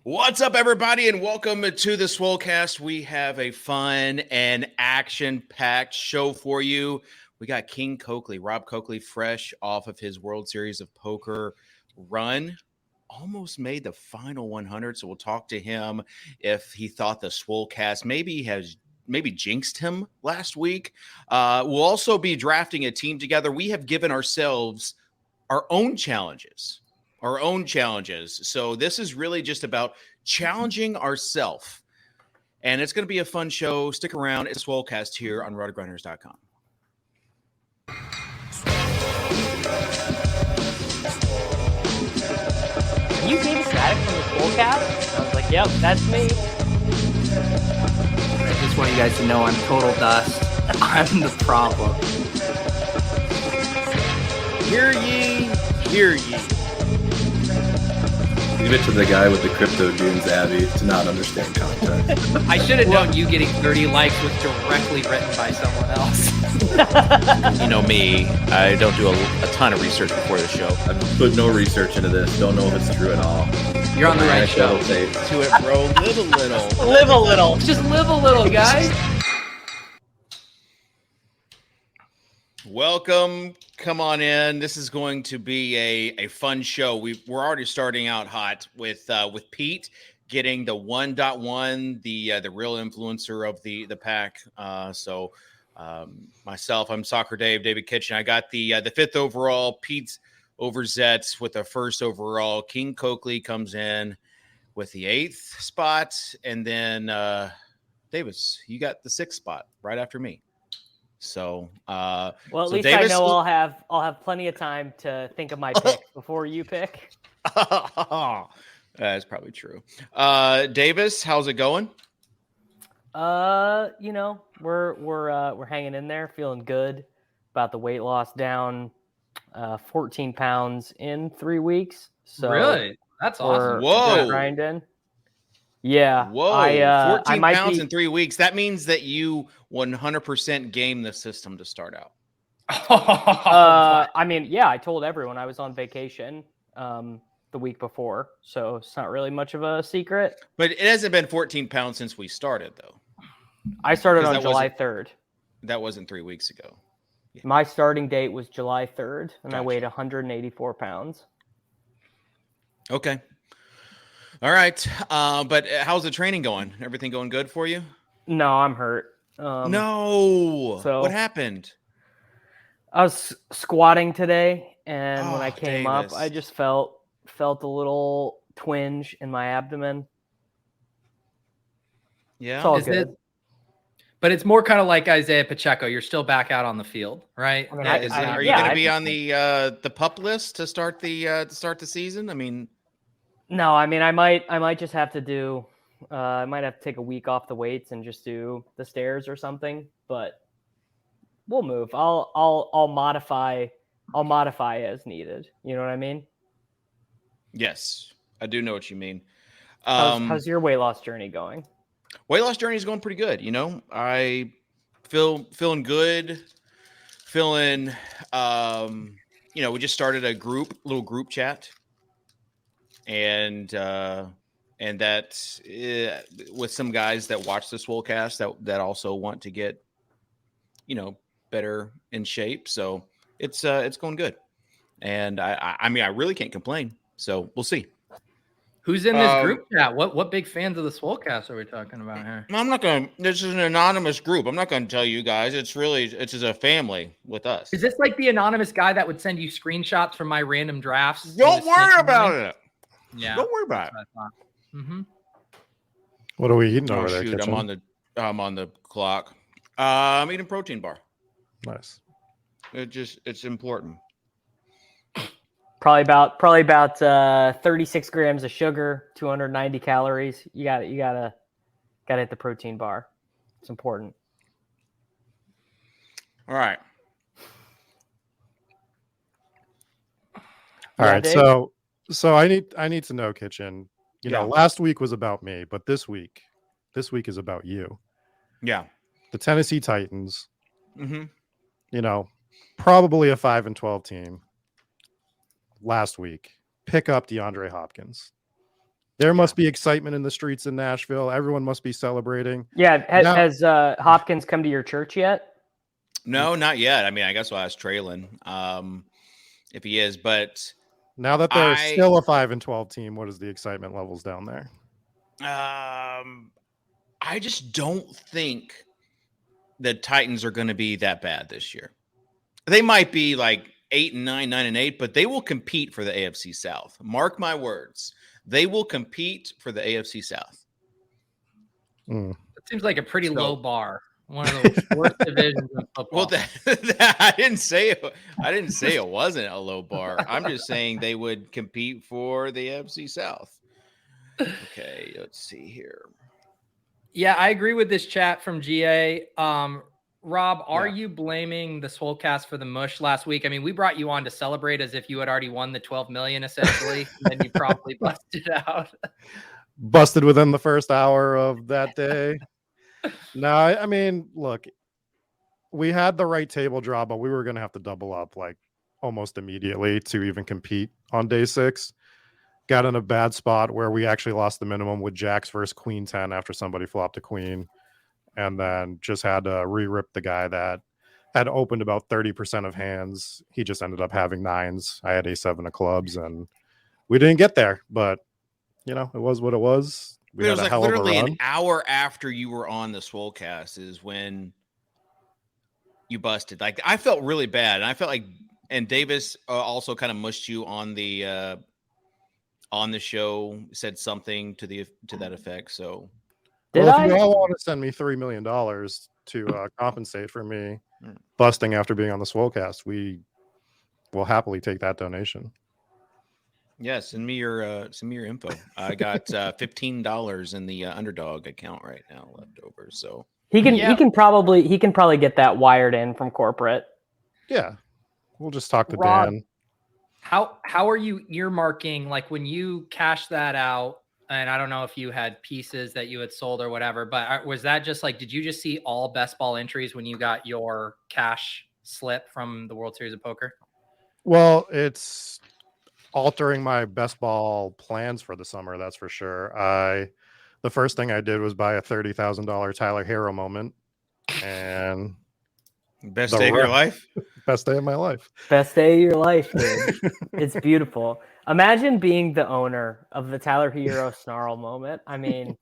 What's up, everybody, and welcome to the Swolecast. We have a fun and action-packed show for you. We got King Coakley, Rob Coakley, fresh off of his World Series of Poker run. Almost made the final 100, so we'll talk to him if he thought the Swolecast maybe jinxed him last week. We'll also be drafting a team together. We have given ourselves our own challenges. So this is really just about challenging ourselves. And it's going to be a fun show. Stick around. It's Swolecast here on RotoGrinders.com. Can you see the static from the Swolecast? I was like, yep, that's me. I just want you guys to know I'm total dust. I'm the problem. Hear ye, hear ye. Leave it to the guy with the crypto dunes, Abby, to not understand context. I should have known you getting 30 likes was directly written by someone else. You know me, I don't do a ton of research before the show. I've put no research into this. Don't know if it's true at all. You're on the right show. To it, bro. Live a little. Live a little. Just live a little, guys. Welcome. Come on in. This is going to be a fun show. We're already starting out hot with Pete getting the 1.1, the real influencer of the pack. Myself, I'm Soccer David Kitchen. I got the 5th overall. Pete's over Zets with the 1st overall. King Coakley comes in with the 8th spot, and then Davis, you got the 6th spot right after me. So, well, at so least Davis, I know I'll have plenty of time to think of my pick before you pick. That's probably true. Davis, how's it going? We're hanging in there, feeling good about the weight loss, down 14 pounds in 3 weeks. So really? That's awesome. Whoa. Grinding. Yeah. Whoa. 14 might pounds be... in 3 weeks. That means that you 100% game the system to start out. I told everyone I was on vacation the week before, so it's not really much of a secret. But it hasn't been 14 pounds since we started, though. I started on July 3rd. That wasn't 3 weeks ago. Yeah. My starting date was July 3rd, and Gotcha. I weighed 184 pounds. Okay. All right. But how's the training going? Everything going good for you? No, I'm hurt. No. So what happened? I was squatting today, and when I came Davis. up, I just felt a little twinge in my abdomen. Yeah. It's all good. But it's more kind of like Isaiah Pacheco. You're still back out on the field, right? I mean, Are you going to be on the pup list to start the season? I mean, no. I mean, I might just have to do. I might have to take a week off the weights and just do the stairs or something. But we'll move. I'll modify. I'll modify as needed. You know what I mean? yes, I do know what you mean. How's your weight loss journey going? Weight loss journey is going pretty good. You know, I feeling good. We just started a little group chat, and that with some guys that watch the Swolecast that also want to get, better in shape. So it's going good, and I really can't complain. So we'll see. Who's in this group chat? What big fans of the Swolecast are we talking about here? I'm not going to. This is an anonymous group. I'm not going to tell you guys. It's just a family with us. Is this like the anonymous guy that would send you screenshots from my random drafts? Don't worry about it. Yeah. Don't worry about it. Mm-hmm. What are we eating over there? Shoot, Kitchen? I'm on the clock. I'm eating a protein bar. Nice. It's important. Probably about 36 grams of sugar, 290 calories. You gotta hit the protein bar. It's important. All right. All right. Dave? So I need to know, Kitchen. Last week was about me, but this week is about you. Yeah. The Tennessee Titans. Mm-hmm. Probably a 5-12 team. Last week, pick up DeAndre Hopkins. There must be excitement in the streets in Nashville. Everyone must be celebrating. Yeah. Now- Has Hopkins come to your church yet? No, not yet. I mean, I guess we'll ask Traylon if he is, but Now that they're still a 5-12 team, what is the excitement levels down there? I just don't think the Titans are going to be that bad this year. They might be like 8-9, 9-8, but they will compete for the AFC South. Mark my words. They will compete for the AFC South. It seems like a pretty low bar. One of the worst divisions in football. Well, I didn't say it wasn't a low bar. I'm just saying they would compete for the AFC South. Okay, let's see here. Yeah, I agree with this chat from GA. Rob, are you blaming the Swolecast for the mush last week? I mean, we brought you on to celebrate as if you had already won the 12 million, essentially, and then you promptly busted out. Busted within the first hour of that day. No, I mean, look, we had the right table draw, but we were going to have to double up like almost immediately to even compete on day 6. Got in a bad spot where we actually lost the minimum with Jacks versus Queen 10 after somebody flopped a queen. And then just had to re-rip the guy that had opened about 30% of hands. He just ended up having 9s. I had a7 of clubs, and we didn't get there. But, you know, it was what it was. It was like literally an hour after you were on the Swolecast is when you busted. Like, I felt really bad. And I felt like, and Davis also kind of mushed you on the show, said something to that effect. So, if you all want to send me $3 million to compensate for me busting after being on the Swolecast, we will happily take that donation. Yeah, send me your info. I got $15 in the Underdog account right now left over. So he can probably get that wired in from corporate. Yeah, we'll just talk to Rob, Dan. How are you earmarking, like when you cash that out? And I don't know if you had pieces that you had sold or whatever, but was that just like, did you just see all best ball entries when you got your cash slip from the World Series of Poker? Well, it's altering my best ball plans for the summer, that's for sure. The first thing I did was buy a $30,000 Tyler Hero moment, and best day of your life. Best day of my life. Best day of your life, dude. It's beautiful. Imagine being the owner of the Tyler Hero snarl moment. I mean,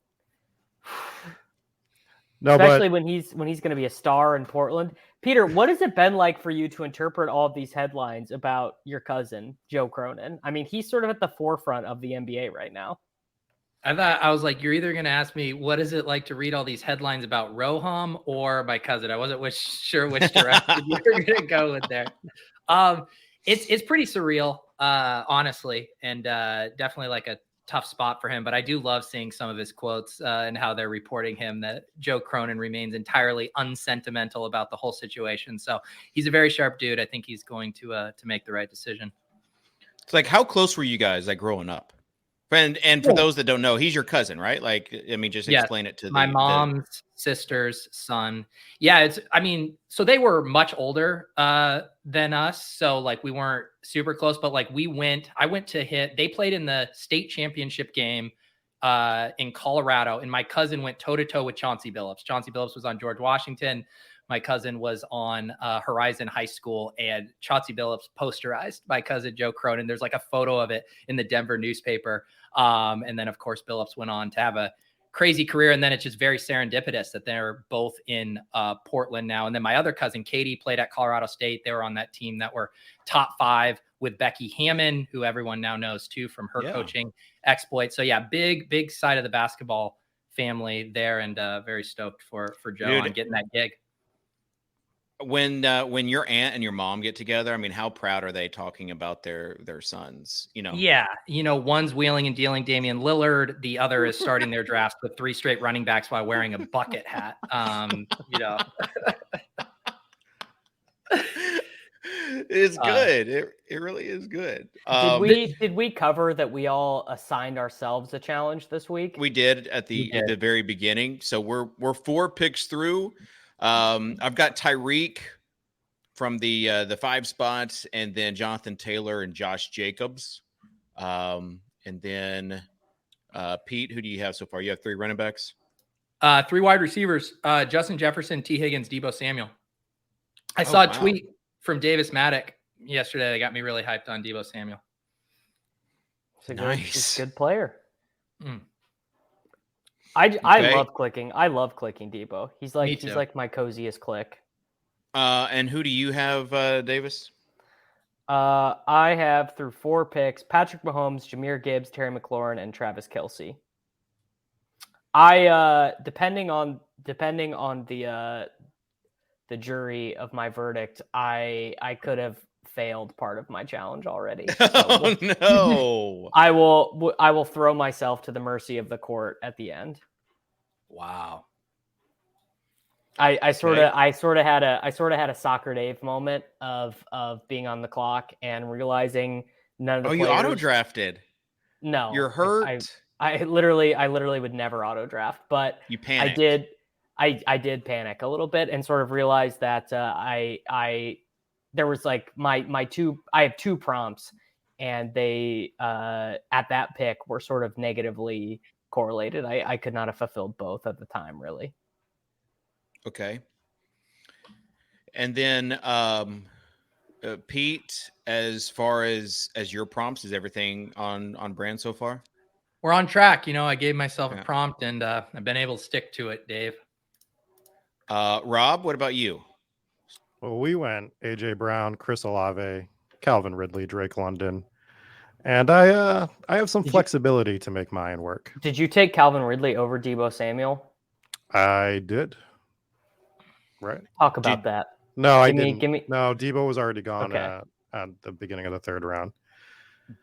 especially when he's going to be a star in Portland. Peter, what has it been like for you to interpret all of these headlines about your cousin, Joe Cronin? I mean, he's sort of at the forefront of the NBA right now. I was like, you're either going to ask me, what is it like to read all these headlines about Roham or my cousin? I wasn't sure which direction you were going to go with there. It's pretty surreal, honestly, and definitely like a tough spot for him. But I do love seeing some of his quotes and how they're reporting him that Joe Cronin remains entirely unsentimental about the whole situation. So he's a very sharp dude. I think he's going to make the right decision. It's like, how close were you guys like growing up? And for those that don't know, he's your cousin, right? Like, I mean, just explain it to my mom's sister's son. Yeah, so they were much older than us. So like we weren't super close, but like they played in the state championship game in Colorado, and my cousin went toe-to-toe with Chauncey Billups. Chauncey Billups was on George Washington. My cousin was on Horizon High School, and Chauncey Billups posterized my cousin Joe Cronin. There's like a photo of it in the Denver newspaper. And then, of course, Billups went on to have a crazy career. And then it's just very serendipitous that they're both in Portland now. And then my other cousin, Katie, played at Colorado State. They were on that team that were top 5 with Becky Hammond, who everyone now knows, too, from her coaching exploits. So, yeah, big side of the basketball family there, and very stoked for Joe on getting that gig. When your aunt and your mom get together, I mean, how proud are they talking about their sons? You know, yeah, one's wheeling and dealing Damian Lillard, the other is starting their drafts with 3 straight running backs while wearing a bucket hat. It's good. It really is good. Did we cover that we all assigned ourselves a challenge this week? We did at the very beginning. So we're 4 picks through. I've got Tyreek from the 5 spots, and then Jonathan Taylor and Josh Jacobs. And then Pete, who do you have so far? You have 3 running backs. 3 wide receivers: Justin Jefferson, T. Higgins, Debo Samuel. I saw a tweet from Davis Maddock yesterday that got me really hyped on Debo Samuel. Nice. He's a good player. Mm. I love clicking. I love clicking Debo. He's like my coziest click. And who do you have, Davis? I have through 4 picks: Patrick Mahomes, Jahmyr Gibbs, Terry McLaurin, and Travis Kelce. Depending on the jury of my verdict, I could have failed part of my challenge already. So Oh no! I will throw myself to the mercy of the court at the end. Wow. I sort of had a Soccer Dave moment of being on the clock and realizing none of the players. You auto drafted. No, you're hurt. I literally would never auto draft, but you panicked. I did panic a little bit and sort of realized that there was like I have 2 prompts, and they at that pick were sort of negatively correlated. I could not have fulfilled both at the time, really. Okay. And then Pete, as far as your prompts, is everything on brand so far? We're on track. I gave myself a prompt, and I've been able to stick to it, Dave. Rob, what about you? Well, we went AJ Brown, Chris Olave, Calvin Ridley, Drake London, and I have some flexibility to make mine work. Did you take Calvin Ridley over Debo Samuel? I did. Right. Talk about that. No, I didn't. No, Debo was already gone at the beginning of the 3rd round.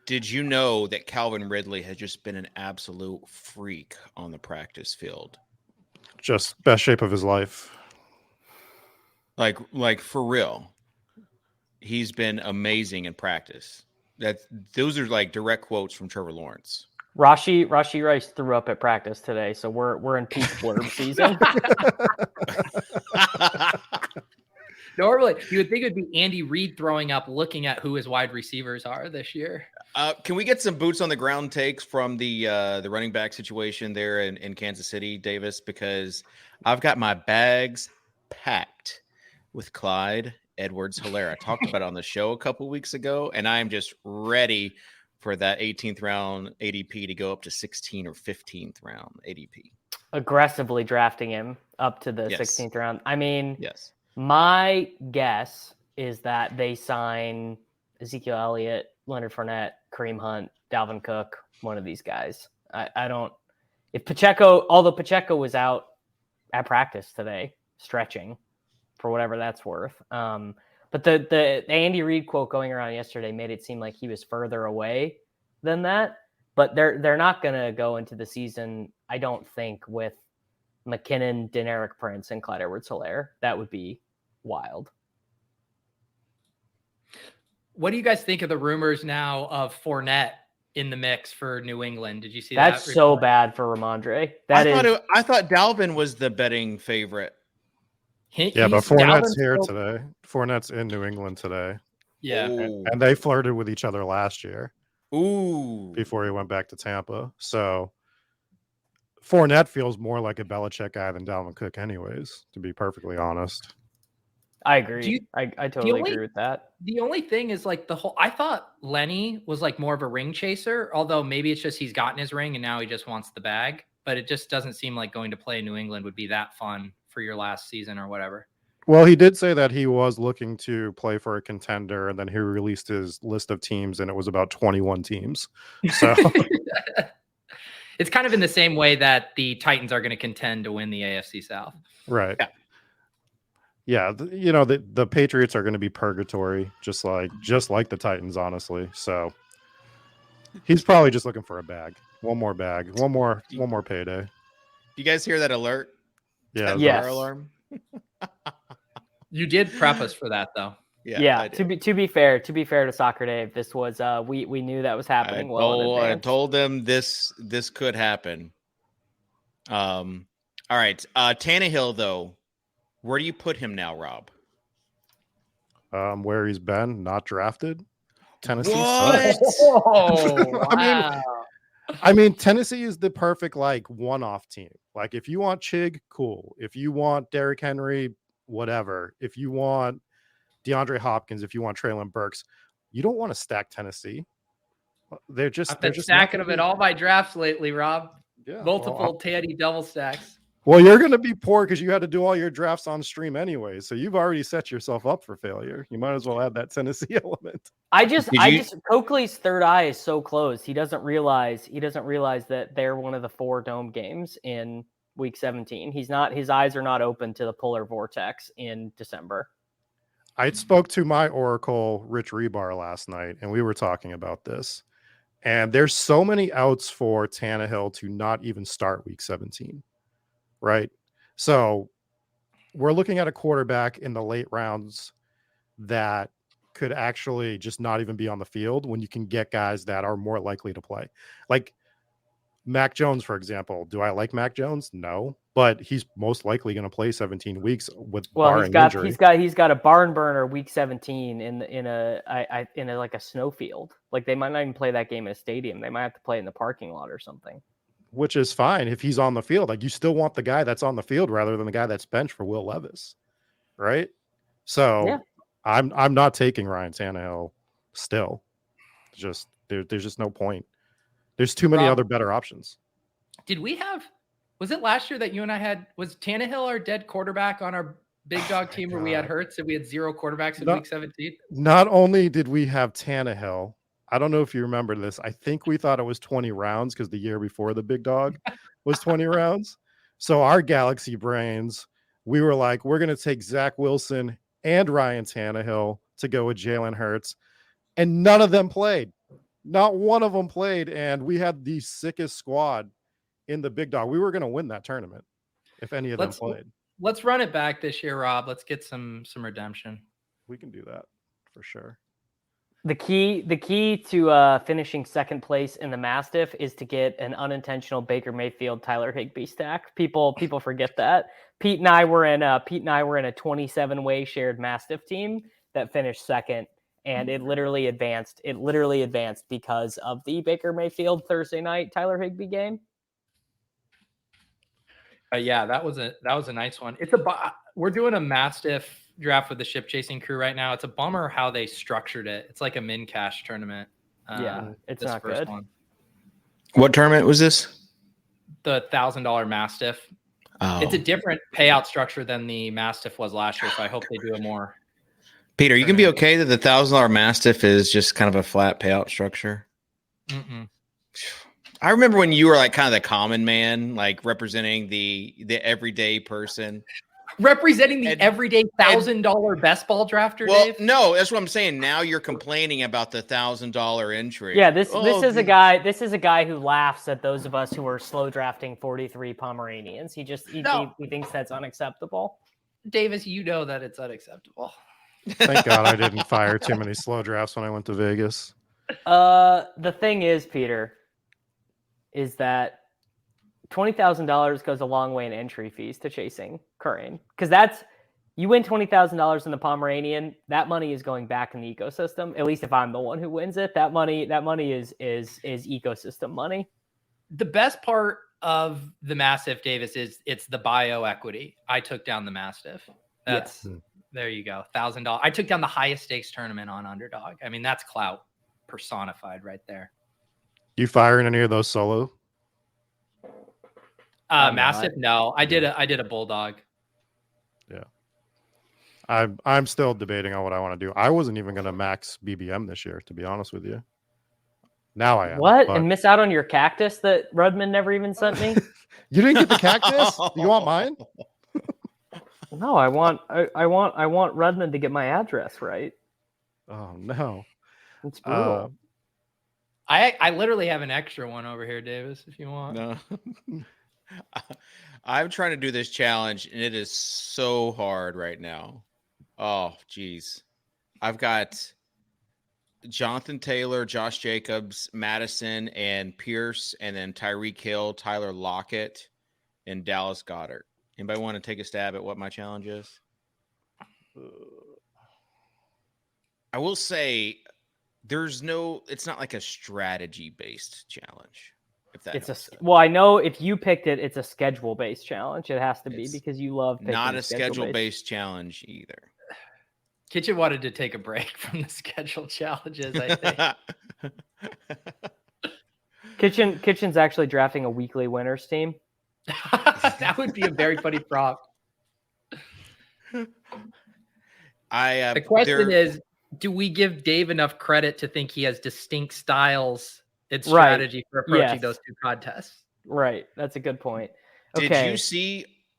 Did you know that Calvin Ridley has just been an absolute freak on the practice field? Just best shape of his life. Like for real. He's been amazing in practice. Those are like direct quotes from Trevor Lawrence. Rashee Rice threw up at practice today, so we're in peak blurb season. Normally, you would think it would be Andy Reid throwing up, looking at who his wide receivers are this year. Can we get some boots on the ground takes from the running back situation there in Kansas City, Davis? Because I've got my bags packed with Clyde Edwards-Helaire. I talked about it on the show a couple weeks ago, and I am just ready for that 18th round ADP to go up to 16th or 15th round ADP. Aggressively drafting him up to the 16th round. I mean, yes. My guess is that they sign Ezekiel Elliott, Leonard Fournette, Kareem Hunt, Dalvin Cook, one of these guys. I don't. If although Pacheco was out at practice today, stretching, for whatever that's worth. But the Andy Reid quote going around yesterday made it seem like he was further away than that. But they're not going to go into the season, I don't think, with McKinnon, Deneric Prince, and Clyde Edwards-Helaire. That would be wild. What do you guys think of the rumors now of Fournette in the mix for New England? Did you see that? That's so bad for Ramondre. I thought Dalvin was the betting favorite. But Fournette's here today. Fournette's in New England today. Yeah. And they flirted with each other last year. Ooh. Before he went back to Tampa. So Fournette feels more like a Belichick guy than Dalvin Cook anyways, to be perfectly honest. I agree. I totally agree with that. The only thing is like I thought Lenny was like more of a ring chaser, although maybe it's just he's gotten his ring and now he just wants the bag. But it just doesn't seem like going to play in New England would be that fun for your last season or whatever. Well, he did say that he was looking to play for a contender, and then he released his list of teams, and it was about 21 teams. So it's kind of in the same way that the Titans are going to contend to win the AFC South. Right. Yeah. The Patriots are going to be purgatory, just like the Titans, honestly. So he's probably just looking for a bag. One more bag. One more payday. You guys hear that alert? Yeah. Yes. Alarm. You did prep us for that, though. Yeah. To be fair to Soccer Dave, this was we knew that was happening. I told them this could happen. All right. Tannehill, though, where do you put him now, Rob? Where he's been, not drafted. Tennessee. What? Oh, wow. I mean, Tennessee is the perfect like one-off team. Like if you want Chig, cool. If you want Derrick Henry, whatever. If you want DeAndre Hopkins, if you want Traylon Burks, you don't want to stack Tennessee. They're I've they're been just stacking them in all my drafts lately, Rob. Yeah, Multiple Teddy double stacks. well, you're going to be poor because you had to do all your drafts on stream anyway. So you've already set yourself up for failure. You might as well add that Tennessee element. Coakley's third eye is so closed. He doesn't realize that they're one of the 4 dome games in week 17. His eyes are not open to the polar vortex in December. I spoke to my Oracle, Rich Rebar, last night, and we were talking about this. And there's so many outs for Tannehill to not even start week 17, right? So we're looking at a quarterback in the late rounds that could actually just not even be on the field when you can get guys that are more likely to play. Like Mac Jones, for example. Do I like Mac Jones? No, but he's most likely going to play 17 weeks with barring injury. He's got a barn burner week 17 in a like a snowfield. Like they might not even play that game in a stadium. They might have to play in the parking lot or something. Which is fine if he's on the field. Like you still want the guy that's on the field rather than the guy that's benched for Will Levis, right? So yeah. I'm not taking Ryan Tannehill still. Just there's just no point. There's too many other better options. Was it last year that you and I was Tannehill our dead quarterback on our big dog team where we had Hurts and we had 0 quarterbacks in week 17? Not only did we have Tannehill, I don't know if you remember this. I think we thought it was 20 rounds because the year before the big dog was 20 rounds. So our Galaxy brains, we were like, we're going to take Zach Wilson and Ryan Tannehill to go with Jalen Hurts. And none of them played. Not one of them played. And we had the sickest squad in the big dog. We were going to win that tournament if any of them played. Let's run it back this year, Rob. Let's get some redemption. We can do that for sure. The key to finishing second place in the Mastiff is to get an unintentional Baker Mayfield Tyler Higbee stack. People forget that. Pete and I were in a 27-way shared Mastiff team that finished second, and it literally advanced. It literally advanced because of the Baker Mayfield Thursday night Tyler Higbee game. Yeah, that was a nice one. We're doing a Mastiff draft with the ship chasing crew right now. It's a bummer how they structured it. It's like a min cash tournament. It's not good. One. What tournament was this? The $1,000 Mastiff. Oh. It's a different payout structure than the Mastiff was last year, so I hope they do it more. Peter, you can be okay that the $1,000 Mastiff is just kind of a flat payout structure. Mm-mm. I remember when you were like kind of the common man, like representing the everyday person. Representing the everyday $1,000 best ball drafter, well, Dave? No, that's what I'm saying. Now you're complaining about the $1,000 entry. Yeah, this is a guy who laughs at those of us who are slow drafting 43 Pomeranians. He thinks that's unacceptable. Davis, you know that it's unacceptable. Thank God I didn't fire too many slow drafts when I went to Vegas. The thing is, Peter, is that $20,000 goes a long way in entry fees to chasing Curran, because you win $20,000 in the Pomeranian, that money is going back in the ecosystem. At least if I'm the one who wins it, that money is ecosystem money. The best part of the Mastiff, Davis, is it's the bio equity. I took down the Mastiff. There you go, $1,000. I took down the highest stakes tournament on Underdog. I mean, that's clout personified right there. You firing any of those solo? Mastiff? No, I did a Bulldog. Yeah. I'm still debating on what I want to do. I wasn't even going to max BBM this year, to be honest with you. Now I am. What? And miss out on your cactus that Rudman never even sent me? You didn't get the cactus? Do you want mine? No, I want Rudman to get my address right. Oh no. It's brutal. I literally have an extra one over here, Davis, if you want. No. I'm trying to do this challenge, and it is so hard right now. Oh, geez. I've got Jonathan Taylor, Josh Jacobs, Madison, and Pierce, and then Tyreek Hill, Tyler Lockett, and Dallas Goedert. Anybody want to take a stab at what my challenge is? I will say it's not like a strategy-based challenge. If that It's helps. well, I know if you picked it, it's a schedule based challenge. It has to be It's because you love picking not a schedule schedule based challenge either. Kitchen wanted to take a break from the schedule challenges, I think. Kitchen's actually drafting a weekly winners team. That would be a very funny prop. The question is, do we give Dave enough credit to think he has distinct styles and strategy for approaching those two contests? Right. That's a good point. Okay.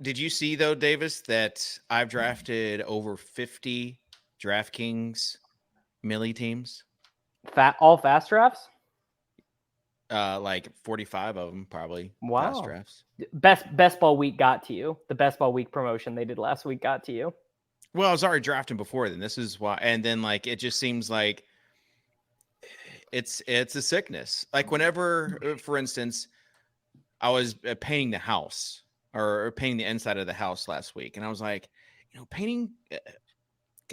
Did you see though, Davis, that I've drafted over 50 DraftKings Millie teams? All fast drafts? Like 45 of them probably. Wow. Fast drafts. Best ball week got to you. The best ball week promotion they did last week got to you. Well, I was already drafting before then. This is why, and then like it just seems like it's a sickness. Like whenever, for instance, I was painting the house or painting the inside of the house last week, and I was like, painting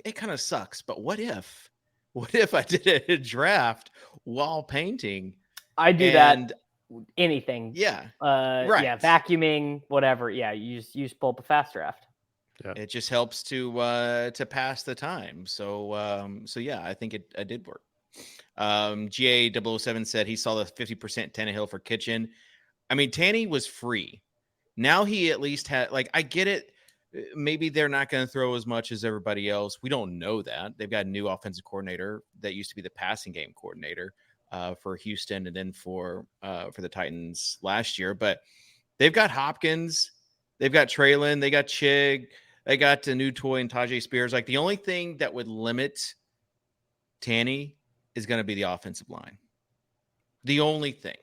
it kind of sucks. But what if I did a draft while painting? I do that. Anything. Yeah. Right. Yeah. Vacuuming, whatever. Yeah. You just pull up a fast draft. Yeah. It just helps to pass the time. So yeah, I think it did work. GA007 said he saw the 50% Tannehill for Kitchen. I mean, Tanny was free. Now he at least had, like, I get it. Maybe they're not going to throw as much as everybody else. We don't know that. They've got a new offensive coordinator that used to be the passing game coordinator for Houston and then for the Titans last year. But they've got Hopkins. They've got Traylon. They got Chig. They got a new toy and Tajay Spears. Like the only thing that would limit Tanny is going to be the offensive line. The only thing.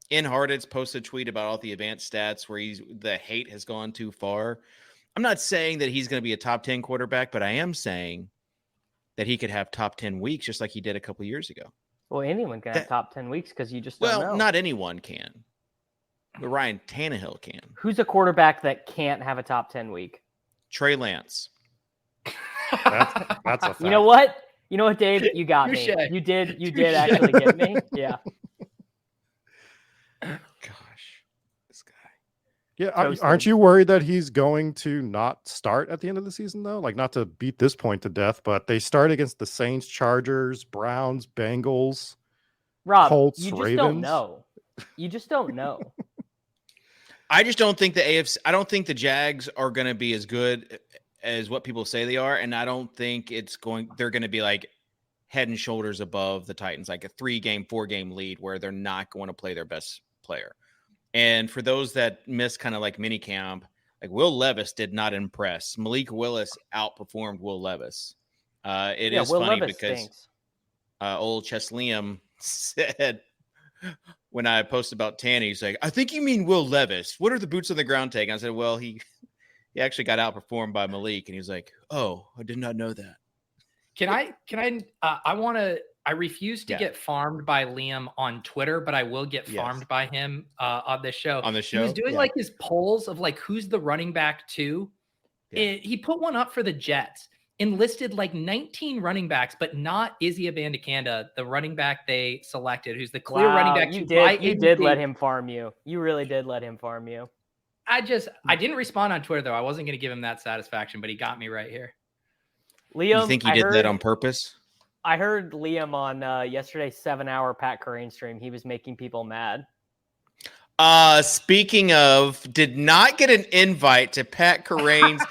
Inharted's posted a tweet about all the advanced stats where the hate has gone too far. I'm not saying that he's going to be a top 10 quarterback, but I am saying that he could have top 10 weeks just like he did a couple years ago. Well, anyone can have top 10 weeks because you just don't know. Well, not anyone can. But Ryan Tannehill can. Who's a quarterback that can't have a top 10 week? Trey Lance. That's a fact. You know what, Dave? You got me. You did actually get me. Yeah. Gosh, this guy. Yeah, aren't you worried that he's going to not start at the end of the season, though? Like, not to beat this point to death, but they start against the Saints, Chargers, Browns, Bengals, Rob, Colts, you just Ravens. don't know. You just don't know. I just don't think the AFC. I don't think the Jags are going to be as good as what people say they are, and I don't think they're going to be like head and shoulders above the Titans, like a 3-game, 4-game lead where they're not going to play their best player. And for those that miss kind of like mini camp, like Will Levis did not impress. Malik Willis outperformed Will Levis. It is Will funny Levis because stinks. Old Chess Liam said when I posted about Tanny, he's like, I think you mean Will Levis. What are the boots on the ground take? I said, well, he actually got outperformed by Malik. And he was like, oh, I did not know that. I refuse to get farmed by Liam on Twitter, but I will get farmed by him on the show. On the show? He was doing like his polls of like, who's the running back to? Yeah. He put one up for the Jets and listed like 19 running backs, but not Izzy Abandakanda, the running back they selected, who's the clear running back. You did let him farm you. You really did let him farm you. I didn't respond on Twitter, though. I wasn't going to give him that satisfaction, but he got me right here. Liam, you think he did that on purpose? I heard Liam on yesterday's 7-hour Pat Corain stream. He was making people mad. Speaking of, did not get an invite to Pat Corain's.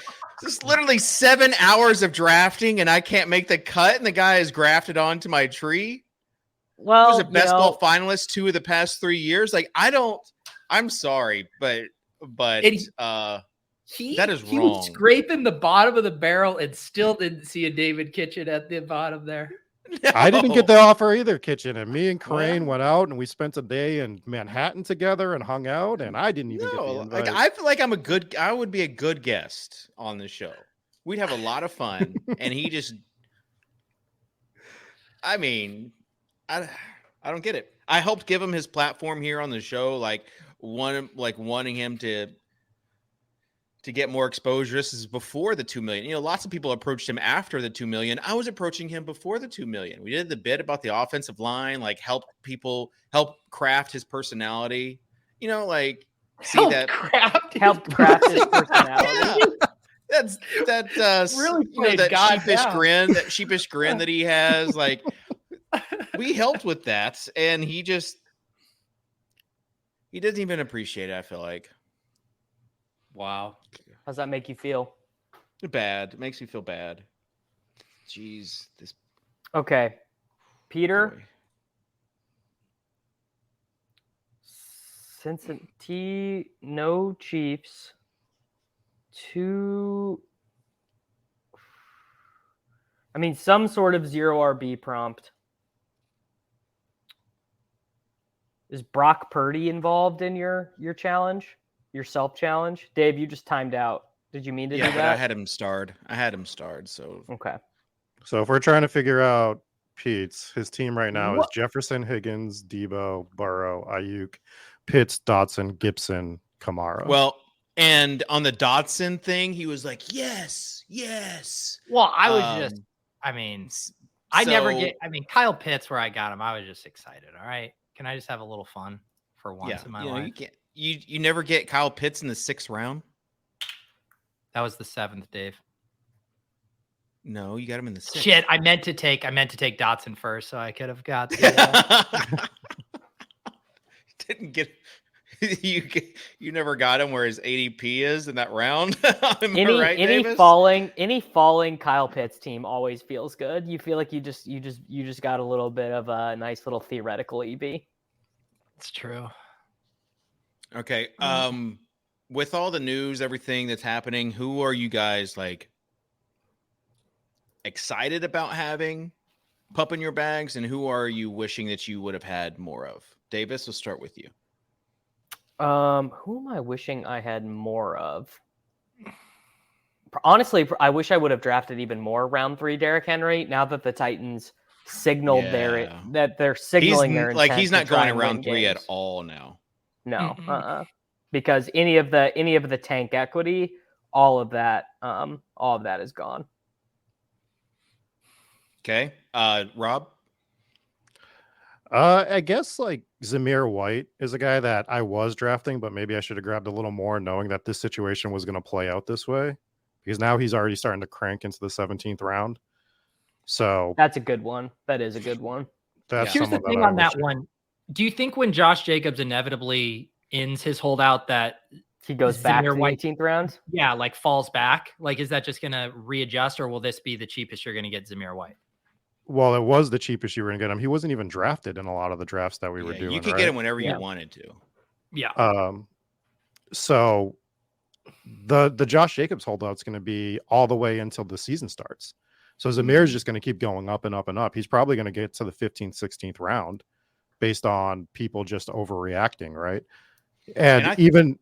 Just literally 7 hours of drafting, and I can't make the cut, and the guy is grafted onto my tree. Well, he was a best ball finalist 2 of the past 3 years. Like, I'm sorry, but that is wrong. He was scraping the bottom of the barrel and still didn't see a David Kitchen at the bottom there. No. I didn't get the offer either, Kitchen. And me and Corain went out and we spent a day in Manhattan together and hung out. And I didn't even get the invite. Like, I feel like I would be a good guest on the show. We'd have a lot of fun. And he just, I mean, I don't get it. I helped give him his platform here on the show, wanting him to to get more exposure. This is before the 2 million. You know, lots of people approached him after the 2 million. I was approaching him before the 2 million. We did the bit about the offensive line, like help craft his personality. You know, like helped craft his personality. Yeah. That's Really you know, that God sheepish down. grin, that he has. Like we helped with that, and he doesn't even appreciate it. I feel like. Wow. How's that make you feel? Bad. It makes me feel bad. Jeez, this Okay, Peter. boy. Cincinnati, no Chiefs. 2. I mean, some sort of 0 RB prompt. Is Brock Purdy involved in your challenge? Your self challenge? Dave, you just timed out. Did you mean to do Yeah, that? but I had him starred. So Okay. So if we're trying to figure out Pete's, his team right now is Jefferson, Higgins, Debo, Burrow, Ayuk, Pitts, Dotson, Gibson, Kamara. well, and on the Dotson thing, he was like, yes. Well, I was Kyle Pitts, where I got him, I was just excited. All right. Can I just have a little fun for once in my life? You can't. You never get Kyle Pitts in the 6th round. That was the 7th, Dave. No, you got him in the 6th. Shit, I meant to take Dotson first, so I could have got Didn't get you never got him where his ADP is in that round. Any falling Kyle Pitts team always feels good. You feel like you just got a little bit of a nice little theoretical EB. It's true. Okay. With all the news, everything that's happening, who are you guys like excited about having pup in your bags, and who are you wishing that you would have had more of? Davis, we'll start with you. Who am I wishing I had more of? Honestly, I wish I would have drafted even more round 3 Derrick Henry. Now that the Titans signaled that they're signaling their intent, he's not going in win round 3 games. at all now. No, because any of the tank equity, all of that is gone. Okay, Rob. I guess like Zamir White is a guy that I was drafting, but maybe I should have grabbed a little more, knowing that this situation was going to play out this way, because now he's already starting to crank into the 17th round. So that's a good one. That is a good one. Here's the thing on that one. Do you think when Josh Jacobs inevitably ends his holdout that he goes back to the 18th round? Yeah, like falls back. Like, is that just going to readjust, or will this be the cheapest you're going to get Zamir White? Well, it was the cheapest you were going to get him. He wasn't even drafted in a lot of the drafts that we were doing. You could get him whenever you wanted to. Yeah. So the Josh Jacobs holdout's going to be all the way until the season starts. So Zamir is just going to keep going up and up and up. He's probably going to get to the 15th, 16th round based on people just overreacting, right? And even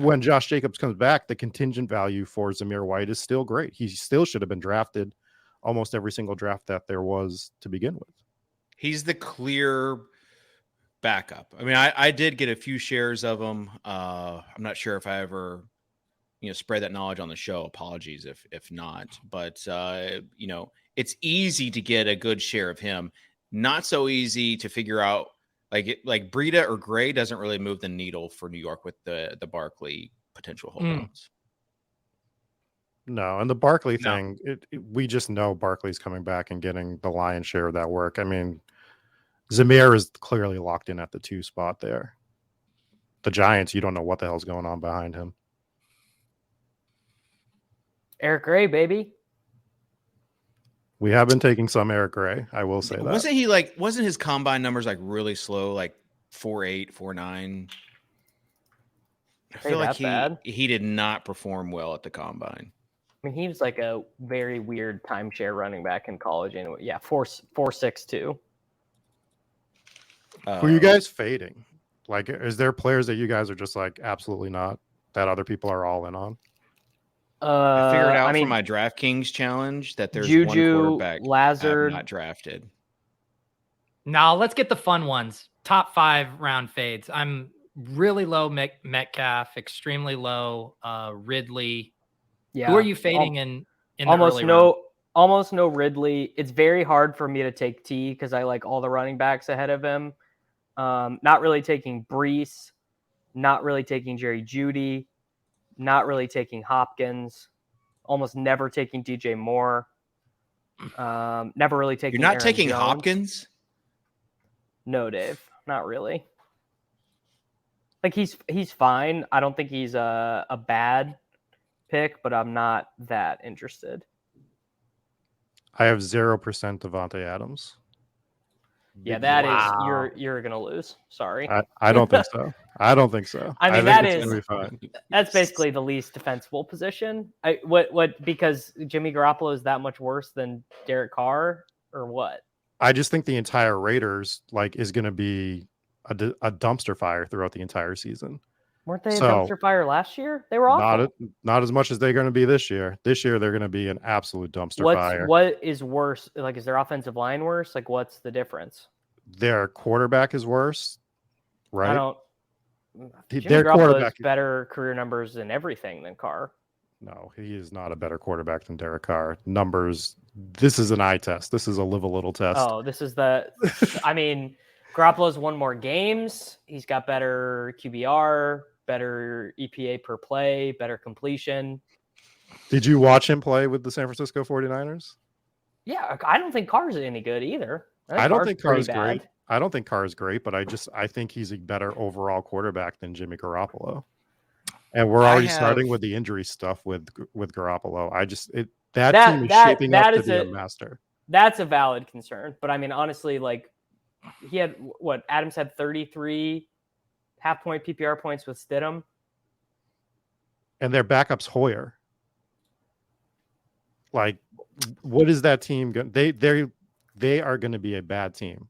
when Josh Jacobs comes back, the contingent value for Zamir White is still great. He still should have been drafted almost every single draft that there was to begin with. He's the clear backup. I mean, I did get a few shares of him. I'm not sure if I ever, spread that knowledge on the show. Apologies if not. But it's easy to get a good share of him. Not so easy to figure out. Like Breida or Gray doesn't really move the needle for New York with the Barkley potential holdouts. No, and the Barkley thing, we just know Barkley's coming back and getting the lion's share of that work. I mean, Zamir is clearly locked in at the 2 spot there. The Giants, you don't know what the hell's going on behind him. Eric Gray, baby. We have been taking some Eric Gray. I will say that. Wasn't his combine numbers like really slow, like 4.8, 4.9? I feel like he did not perform well at the combine. I mean, he was like a very weird timeshare running back in college. And 4.62. Who are you guys fading? Like, is there players that you guys are just like absolutely not, that other people are all in on? I figured out from my DraftKings challenge that there's Juju, one quarterback Lazard, not drafted. Now let's get the fun ones. Top 5 round fades. I'm really low Metcalf, extremely low Ridley. Yeah. Who are you fading in the almost early no round? almost no Ridley. It's very hard for me to take T because I like all the running backs ahead of him. Not really taking Brees, not really taking Jerry Jeudy, not really taking Hopkins, almost never taking DJ Moore. Never really taking. You're not Aaron taking Jones. Hopkins? No, Dave, not really. Like he's fine. I don't think he's a bad pick, but I'm not that interested. I have 0% Devontae Adams. Yeah, that is Wow. you're gonna lose. Sorry. I don't think so. I don't think so. I mean, think that it's is- gonna be fine. That's basically the least defensible position. What because Jimmy Garoppolo is that much worse than Derek Carr or what? I just think the entire Raiders is going to be a dumpster fire throughout the entire season. Weren't they a So, dumpster fire last year? They were awful. Not as much as they're going to be this year. This year they're going to be an absolute dumpster fire. What is worse? Like, is their offensive line worse? Like, what's the difference? Their quarterback is worse, right? I don't. Jimmy Their Garoppolo quarterback has better career numbers and everything than Carr. No, he is not a better quarterback than Derek Carr. Numbers. This is an eye test. This is a live a little test. Oh, this is the. I mean, Garoppolo's won more games. He's got better QBR, better EPA per play, better completion. Did you watch him play with the San Francisco 49ers? Yeah, I don't think Carr's any good either. I don't think pretty Carr's great. I don't think Carr is great, but I think he's a better overall quarterback than Jimmy Garoppolo. And we're already starting with the injury stuff with Garoppolo. That team is shaping up to be a master. That's a valid concern. But I mean, honestly, like he had Adams had 33 half-point PPR points with Stidham. And their backup's Hoyer. Like, what is that team going? They are going to be a bad team.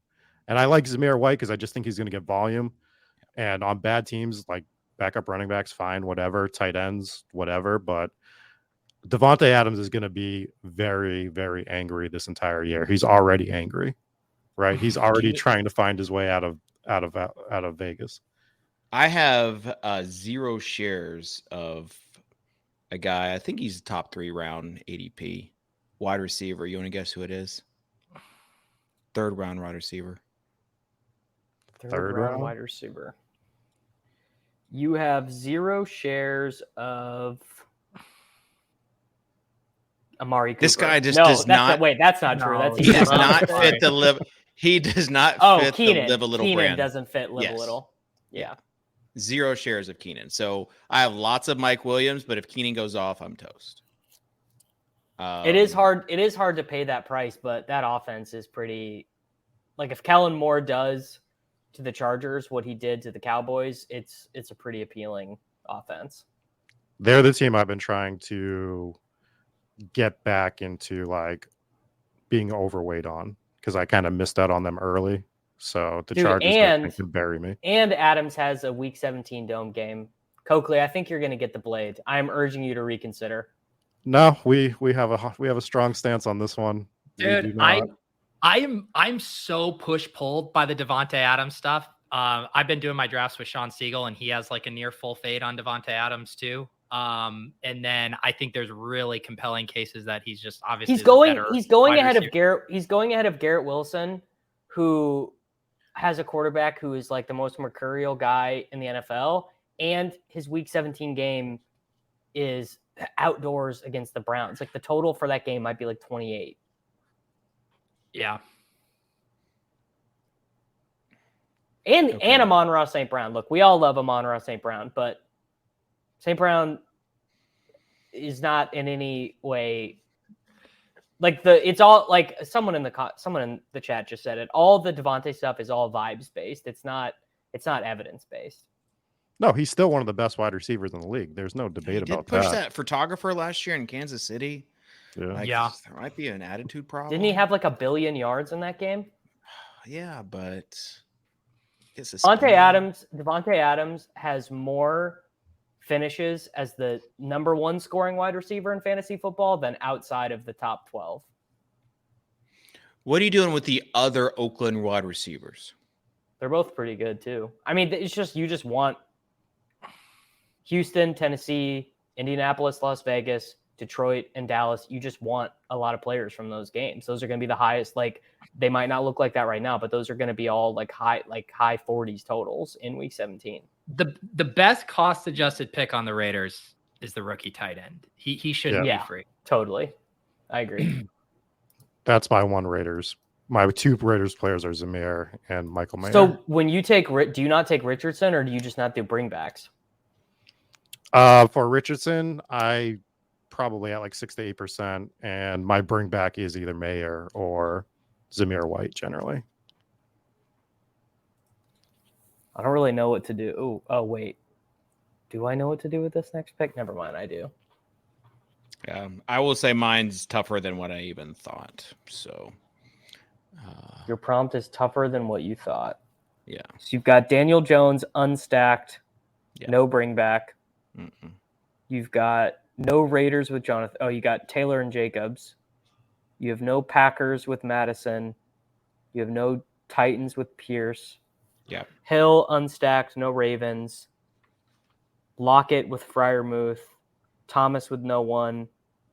And I like Zamir White because I just think he's going to get volume. And on bad teams, like backup running backs, fine, whatever, tight ends, whatever. But Devontae Adams is going to be very, very angry this entire year. He's already angry, right? He's already trying to find his way out of Vegas. I have 0 shares of a guy. I think he's top 3 round ADP wide receiver. You want to guess who it is? 3rd round wide receiver. Third round wide receiver. You have 0 shares of Amari Cooper. This guy just does not. Wait, that's not true. That's he does not fit the live. He does not fit Keenan. the live a little Keenan brand. doesn't fit live a little. Yeah. 0 shares of Keenan. So I have lots of Mike Williams, but if Keenan goes off, I'm toast. It is hard. It is hard to pay that price, but that offense is pretty. Like if Kellen Moore does to the Chargers what he did to the Cowboys, it's a pretty appealing offense. They're the team I've been trying to get back into being overweight on because I kind of missed out on them early. So the Chargers can bury me. And Adams has a Week 17 dome game. Coakley, I think you're going to get the blade. I'm urging you to reconsider. No, we have a strong stance on this one. Dude, I'm so push-pulled by the Devontae Adams stuff. I've been doing my drafts with Sean Siegel, and he has like a near full fade on Devontae Adams too. And then I think there's really compelling cases that he's just obviously he's going ahead of Garrett. He's going ahead of Garrett Wilson, who has a quarterback who is like the most mercurial guy in the NFL, and his Week 17 game is outdoors against the Browns. Like the total for that game might be like 28. Yeah. And Amon-Ra St. Brown. Look, we all love Amon-Ra St. Brown, but St. Brown is not in any way like it's all like someone in the chat just said it. All the Devontae stuff is all vibes based. It's not evidence based. No, he's still one of the best wide receivers in the league. There's no debate about that. He did push that photographer last year in Kansas City. Yeah. There might be an attitude problem. Didn't he have like 1 billion yards in that game? Yeah, but Devontae Adams has more finishes as the number 1 scoring wide receiver in fantasy football than outside of the top 12. What are you doing with the other Oakland wide receivers? They're both pretty good too. I mean, it's just you just want Houston, Tennessee, Indianapolis, Las Vegas, Detroit, and Dallas. You just want a lot of players from those games. Those are going to be the highest. Like, they might not look like that right now, but those are going to be all like high 40s totals in week 17. The best cost adjusted pick on the Raiders is the rookie tight end. He shouldn't be free. Totally. I agree. That's my one Raiders. My two Raiders players are Zamir and Michael Mayer. So when you take, do you not take Richardson, or do you just not do bringbacks? For Richardson, I probably at like 6 to 8%, and my bring back is either Mayer or Zamir White generally. I don't really know what to do. Oh wait. Do I know what to do with this next pick? Never mind, I do. I will say mine's tougher than what I even thought. So your prompt is tougher than what you thought. Yeah. So you've got Daniel Jones unstacked, no bring back. Mm-mm. You've got no Raiders with Jonathan. Oh, you got Taylor and Jacobs. You have no Packers with Madison. You have no Titans with Pierce. Yeah. Hill unstacked, no Ravens. Lockett with Freiermuth. Thomas with no one.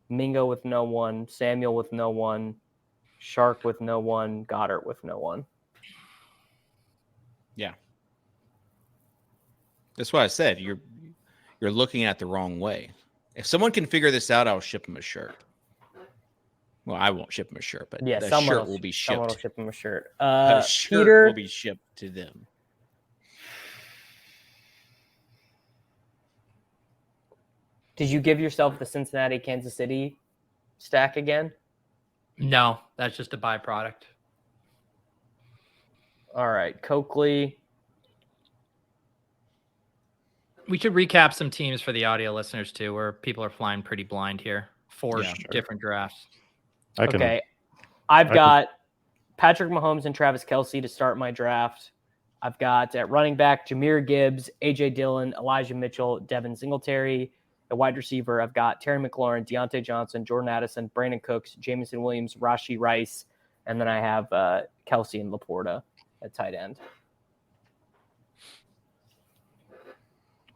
Mingo with no one. Samuel with no one. Shark with no one. Goddard with no one. Yeah. That's what I said. You're looking at the wrong way. If someone can figure this out, I'll ship him a shirt. Well, I won't ship him a shirt, but the shirt will be shipped. Someone will ship him a shirt. A shirt Peter will be shipped to them. Did you give yourself the Cincinnati, Kansas City stack again? No, that's just a byproduct. All right, Coakley. We should recap some teams for the audio listeners too, where people are flying pretty blind here. Four different drafts. I've got Patrick Mahomes and Travis Kelce to start my draft. I've got at running back Jahmyr Gibbs, A.J. Dillon, Elijah Mitchell, Devin Singletary. At wide receiver, I've got Terry McLaurin, Deontay Johnson, Jordan Addison, Brandon Cooks, Jameson Williams, Rashee Rice, and then I have Kelce and Laporta at tight end.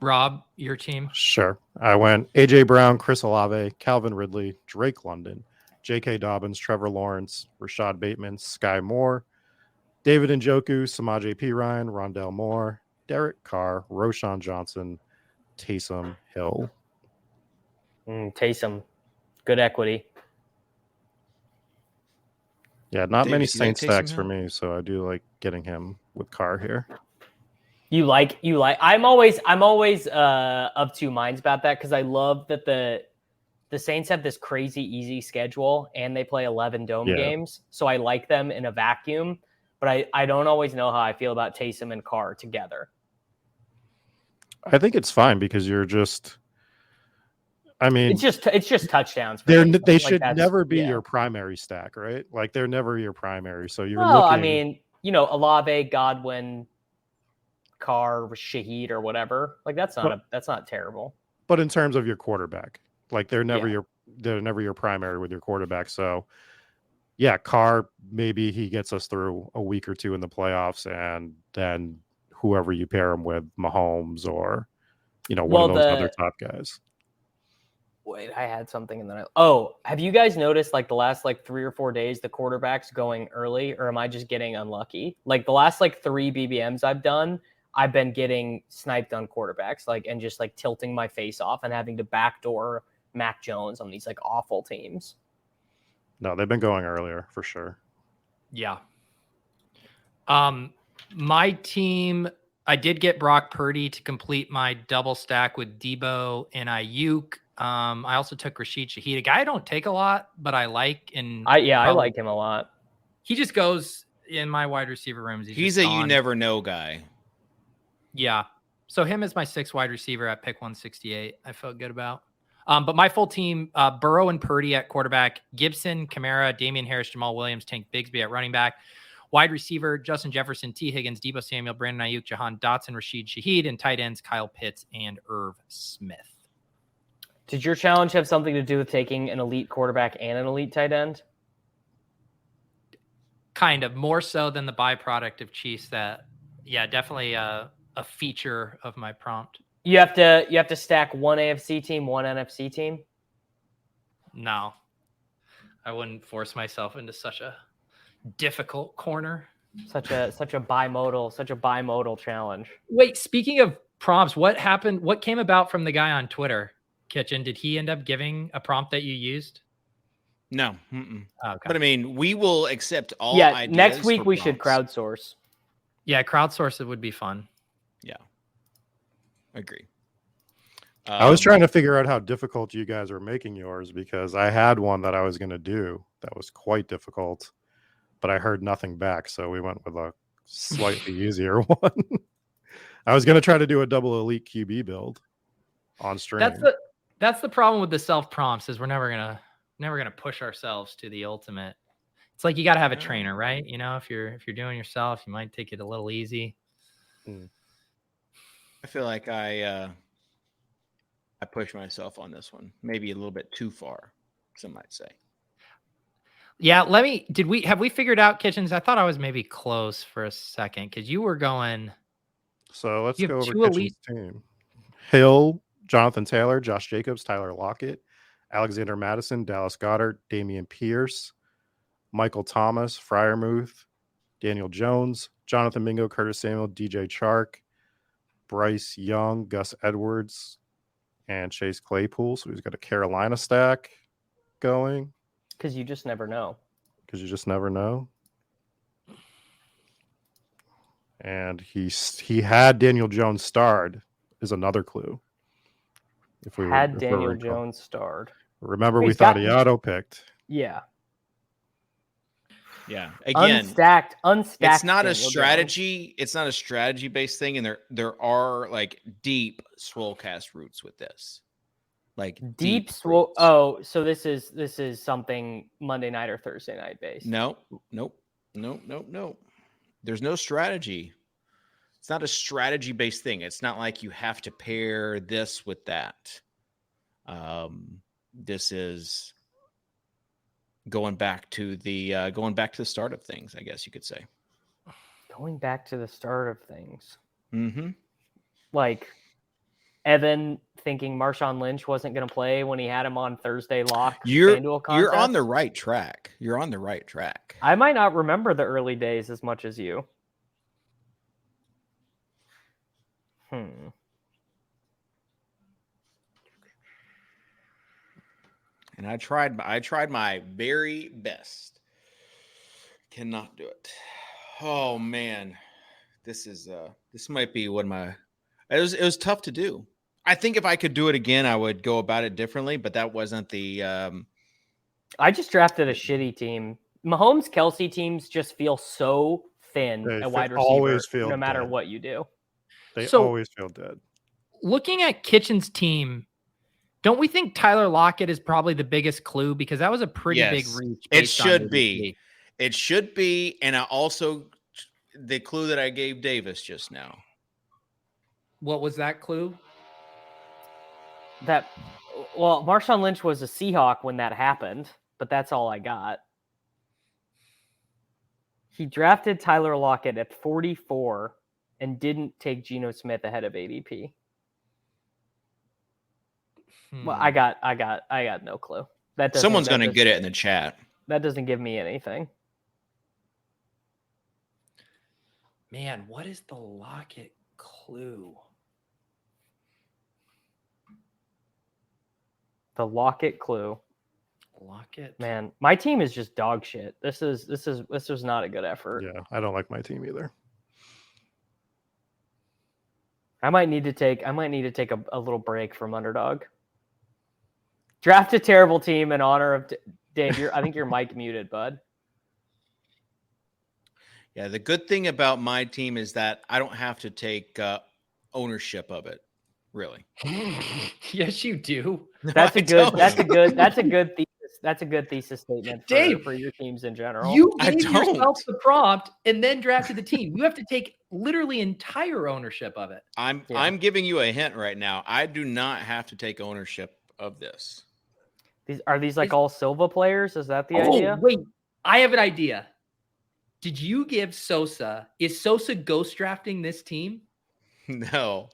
Rob, your team? Sure. I went A.J. Brown, Chris Olave, Calvin Ridley, Drake London, J.K. Dobbins, Trevor Lawrence, Rashad Bateman, Sky Moore, David Njoku, Samaje Perine, Rondell Moore, Derek Carr, Roshan Johnson, Taysom Hill. Taysom, good equity. Yeah, not Dave, many you like Saints Taysom stacks Hill? for me, so I do like getting him with Carr here. You like. I'm always of two minds about that, because I love that the Saints have this crazy easy schedule and they play 11 dome games. So I like them in a vacuum, but I don't always know how I feel about Taysom and Carr together. I think it's fine because you're just. I mean, it's just touchdowns. They should never be your primary stack, right? Like they're never your primary. So you're looking. I mean, Olave, Godwin, Carr, Shaheed, or whatever. Like that's not terrible. But in terms of your quarterback, like they're never your primary with your quarterback. So yeah, Carr, maybe he gets us through a week or two in the playoffs, and then whoever you pair him with, Mahomes or one of those other top guys. Wait, I had something and then have you guys noticed like the last 3 or 4 days the quarterback's going early, or am I just getting unlucky? Like the last 3 BBMs I've done, I've been getting sniped on quarterbacks, and just tilting my face off and having to backdoor Mac Jones on these awful teams. No, they've been going earlier for sure. Yeah. My team, I did get Brock Purdy to complete my double stack with Debo and Ayuk. I also took Rashid Shaheed, a guy I don't take a lot, but I like. And I like him a lot. He just goes in my wide receiver rooms. He's a you never know guy. Yeah. So him as my 6th wide receiver at pick 168, I felt good about. But my full team, Burrow and Purdy at quarterback, Gibson, Kamara, Damian Harris, Jamal Williams, Tank Bigsby at running back, wide receiver, Justin Jefferson, T. Higgins, Debo Samuel, Brandon Ayuk, Jahan Dotson, Rashid Shaheed, and tight ends, Kyle Pitts and Irv Smith. Did your challenge have something to do with taking an elite quarterback and an elite tight end? Kind of, more so than the byproduct of Chiefs. That, yeah, definitely a feature of my prompt. You have to stack one AFC team, one NFC team. No, I wouldn't force myself into such a difficult corner. Such a bimodal challenge. Wait, speaking of prompts, what happened? What came about from the guy on Twitter, Kitchen? Did he end up giving a prompt that you used? No. Okay. But I mean, we will accept all Yeah, ideas. next week for we should prompts. crowdsource. Yeah, crowdsource it would be fun. Yeah. Agree. I was trying to figure out how difficult you guys were making yours because I had one that I was going to do that was quite difficult, but I heard nothing back. So we went with a slightly easier one. I was going to try to do a double elite QB build on stream. That's the problem with the self prompts is we're never gonna push ourselves to the ultimate. It's like you got to have a trainer, right? You know, if you're doing yourself, you might take it a little easy. I feel like I pushed myself on this one, maybe a little bit too far, some might say. Yeah, have we figured out Kitchens? I thought I was maybe close for a second because you were going. So let's You go have over two Kitchen's elite- team. Hill, Jonathan Taylor, Josh Jacobs, Tyler Lockett, Alexander Madison, Dallas Goedert, Damian Pierce, Michael Thomas, Freiermuth, Daniel Jones, Jonathan Mingo, Curtis Samuel, DJ Chark, Bryce Young, Gus Edwards, and Chase Claypool. So he's got a Carolina stack going. Because you just never know. Because you just never know. And he had Daniel Jones starred is another clue. If we Had Daniel Jones starred. Remember, we thought he auto-picked. Yeah. Yeah. Again, unstacked. It's not a Daniel strategy. Jones. It's not a strategy-based thing, and there are like deep Swolecast roots with this. Like deep roots. Oh, so this is something Monday night or Thursday night based. Nope. There's no strategy. It's not a strategy-based thing. It's not like you have to pair this with that. This is going back to the start of things, I guess you could say. Going back to the start of things. Mm-hmm. Like Evan thinking Marshawn Lynch wasn't going to play when he had him on Thursday lock. You're on the right track. You're on the right track. I might not remember the early days as much as you. And I tried my very best. Cannot do it. Oh man. This might be one of my it was tough to do. I think if I could do it again, I would go about it differently, but that wasn't the I just drafted a shitty team. Mahomes Kelsey teams just feel so thin at wide receiver always feel no matter dead. what you do. They always feel dead. Looking at Kitchen's team, don't we think Tyler Lockett is probably the biggest clue? Because that was a pretty big reach. It should be. It should be. And I also, the clue that I gave Davis just now. What was that clue? Marshawn Lynch was a Seahawk when that happened, but that's all I got. He drafted Tyler Lockett at 44 and didn't take Geno Smith ahead of ADP. Well, I got no clue. Someone's going to get it in the chat. That doesn't give me anything. Man, what is the Lockett clue? The Lockett clue. Lockett. Man, my team is just dog shit. This was not a good effort. Yeah, I don't like my team either. I might need to take a little break from Underdog. Draft a terrible team in honor of Dave. I think your mic muted, bud. Yeah, the good thing about my team is that I don't have to take ownership of it. Really? Yes, you do. That's a good thesis. That's a good thesis statement for your teams in general. You gave yourself the prompt and then drafted the team. You have to take literally entire ownership of it. I'm giving you a hint right now. I do not have to take ownership of this. Are these all Silva players? Is that the idea? Wait, I have an idea. Did you give Sosa? Is Sosa ghost drafting this team? No.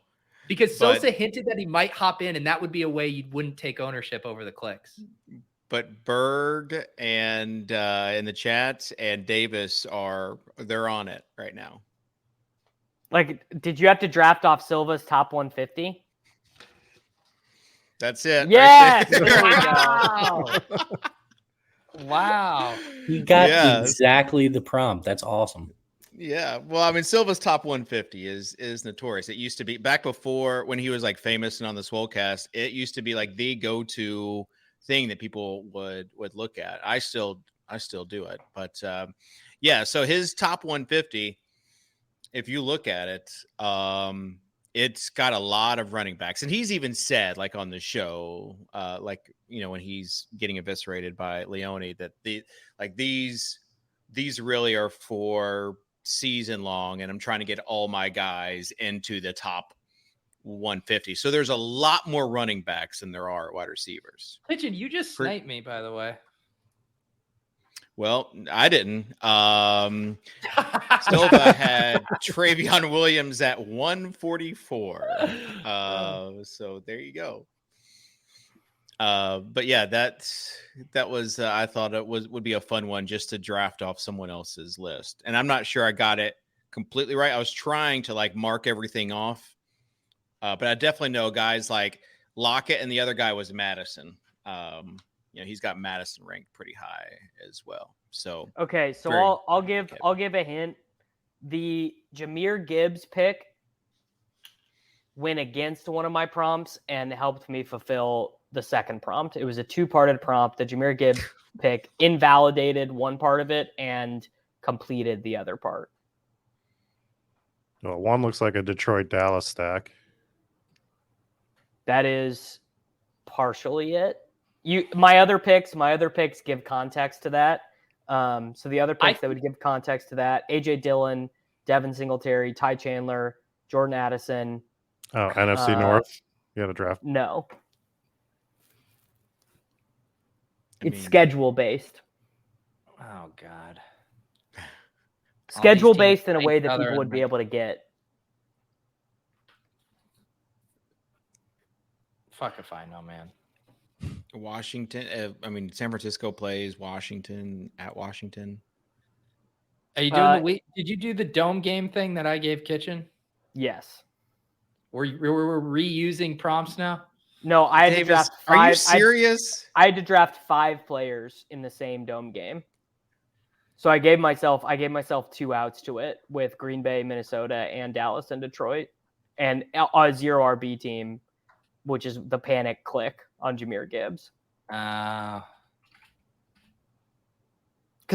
Because Sosa hinted that he might hop in, and that would be a way you wouldn't take ownership over the clicks. But Berg and in the chat and Davis they're on it right now. Like, did you have to draft off Silva's top 150? That's it. Yes. Right there. Wow. Wow. You got exactly the prompt. That's awesome. Yeah. Well, I mean, Silva's top 150 is notorious. It used to be back before when he was like famous and on the Swolecast. It used to be like the go-to thing that people would look at. I still do it. But yeah, so his top 150, if you look at it, it's got a lot of running backs. And he's even said, like on the show, like, you know, when he's getting eviscerated by Leone, that these really are for season long, and I'm trying to get all my guys into the top 150. So there's a lot more running backs than there are wide receivers. Pigeon, you just sniped me, by the way. Well, I didn't. Silva had Travion Williams at 144. So there you go. But yeah, that was I thought it would be a fun one just to draft off someone else's list. And I'm not sure I got it completely right. I was trying to like mark everything off. But I definitely know guys like Lockett, and the other guy was Madison. You know, he's got Madison ranked pretty high as well. So okay, so I'll give a hint. The Jahmyr Gibbs pick went against one of my prompts and helped me fulfill the second prompt. It was a two-parted prompt. The Jahmyr Gibbs pick invalidated one part of it and completed the other part. Well, one looks like a Detroit Dallas stack. That is partially it. My other picks give context to that. So the other picks that would give context to that: AJ Dillon, Devin Singletary, Ty Chandler, Jordan Addison. Oh, NFC North. You had a draft. No. It's schedule based. Oh God. Schedule based in a way that people would be able to get. Fuck if I know, man. Washington. I mean, San Francisco plays Washington at Washington. Are you doing the week? Did you do the dome game thing that I gave Kitchen? Yes. We're reusing prompts now. No, I had to draft 5. Are you serious? I had to draft 5 players in the same dome game. So I gave myself 2 outs to it with Green Bay, Minnesota, and Dallas and Detroit, and a 0 RB team, which is the panic click on Jahmyr Gibbs. Because